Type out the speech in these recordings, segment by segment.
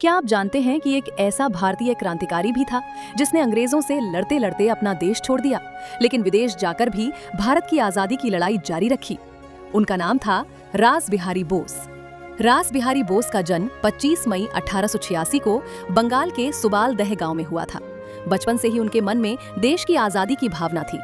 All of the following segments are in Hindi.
क्या आप जानते हैं कि एक ऐसा भारतीय क्रांतिकारी भी था जिसने अंग्रेजों से लड़ते लड़ते अपना देश छोड़ दिया, लेकिन विदेश जाकर भी भारत की आजादी की लड़ाई जारी रखी। उनका नाम था रास बिहारी बोस। रास बिहारी बोस का जन्म 25 मई 1886 को बंगाल के सुबालदह गांव में हुआ था। बचपन से ही उनके मन में देश की आजादी की भावना थी।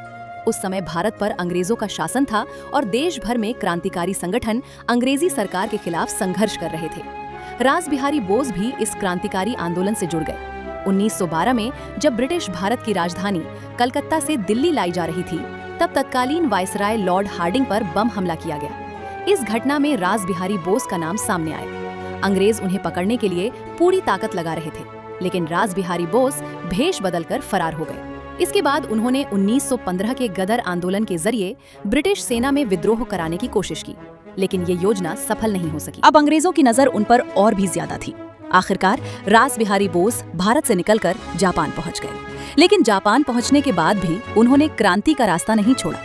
उस समय भारत पर अंग्रेजों का शासन था और देश भर में क्रांतिकारी संगठन अंग्रेजी सरकार के खिलाफ संघर्ष कर रहे थे। रास बिहारी बोस भी इस क्रांतिकारी आंदोलन से जुड़ गए। 1912 में जब ब्रिटिश भारत की राजधानी कलकत्ता से दिल्ली लाई जा रही थी, तब तत्कालीन वायसराय लॉर्ड हार्डिंग पर बम हमला किया गया। इस घटना में रास बिहारी बोस का नाम सामने आया। अंग्रेज उन्हें पकड़ने के लिए पूरी ताकत लगा रहे थे, लेकिन रास बिहारी बोस भेष बदलकर फरार हो गए। इसके बाद उन्होंने 1915 के गदर आंदोलन के जरिए ब्रिटिश सेना में विद्रोह कराने की कोशिश की, लेकिन ये योजना सफल नहीं हो सकी। अब अंग्रेजों की नजर उन पर और भी ज्यादा थी। आखिरकार रास बिहारी बोस भारत से निकलकर जापान पहुंच गए, लेकिन जापान पहुंचने के बाद भी उन्होंने क्रांति का रास्ता नहीं छोड़ा।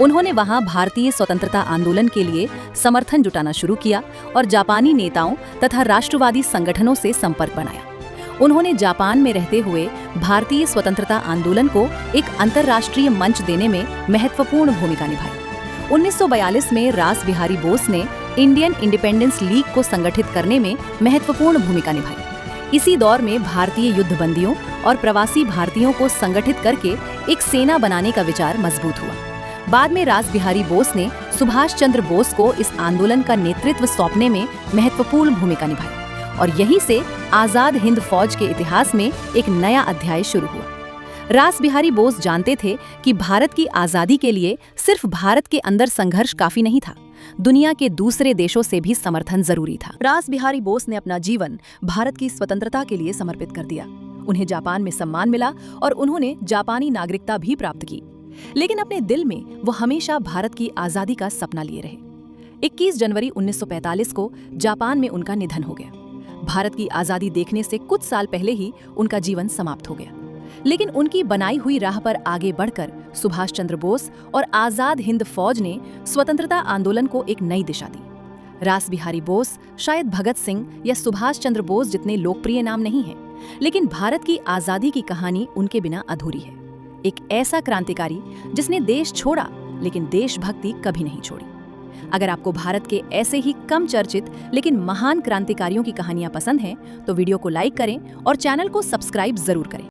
उन्होंने वहां भारतीय स्वतंत्रता आंदोलन के लिए समर्थन जुटाना शुरू किया और जापानी नेताओं तथा राष्ट्रवादी संगठनों से संपर्क बनाया। उन्होंने जापान में रहते हुए भारतीय स्वतंत्रता आंदोलन को एक अंतर्राष्ट्रीय मंच देने में महत्वपूर्ण भूमिका निभाई। 1942 में रास बिहारी बोस ने इंडियन इंडिपेंडेंस लीग को संगठित करने में महत्वपूर्ण भूमिका निभाई। इसी दौर में भारतीय युद्धबंदियों और प्रवासी भारतीयों को संगठित करके एक सेना बनाने का विचार मजबूत हुआ। बाद में रास बिहारी बोस ने सुभाष चंद्र बोस को इस आंदोलन का नेतृत्व सौंपने में महत्वपूर्ण भूमिका निभाई और यहीं से आजाद हिंद फौज के इतिहास में एक नया अध्याय शुरू हुआ। रास बिहारी बोस जानते थे कि भारत की आजादी के लिए सिर्फ भारत के अंदर संघर्ष काफी नहीं था, दुनिया के दूसरे देशों से भी समर्थन जरूरी था। रास बिहारी बोस ने अपना जीवन भारत की स्वतंत्रता के लिए समर्पित कर दिया। उन्हें जापान में सम्मान मिला और उन्होंने जापानी नागरिकता भी प्राप्त की, लेकिन अपने दिल में वो हमेशा भारत की आजादी का सपना लिए रहे। 21 जनवरी 1945 को जापान में उनका निधन हो गया। भारत की आजादी देखने से कुछ साल पहले ही उनका जीवन समाप्त हो गया, लेकिन उनकी बनाई हुई राह पर आगे बढ़कर सुभाष चंद्र बोस और आजाद हिंद फौज ने स्वतंत्रता आंदोलन को एक नई दिशा दी। रास बिहारी बोस शायद भगत सिंह या सुभाष चंद्र बोस जितने लोकप्रिय नाम नहीं हैं, लेकिन भारत की आजादी की कहानी उनके बिना अधूरी है। एक ऐसा क्रांतिकारी जिसने देश छोड़ा, लेकिन देशभक्ति कभी नहीं छोड़ी। अगर आपको भारत के ऐसे ही कम चर्चित लेकिन महान क्रांतिकारियों की कहानियां पसंद हैं, तो वीडियो को लाइक करें और चैनल को सब्सक्राइब जरूर करें।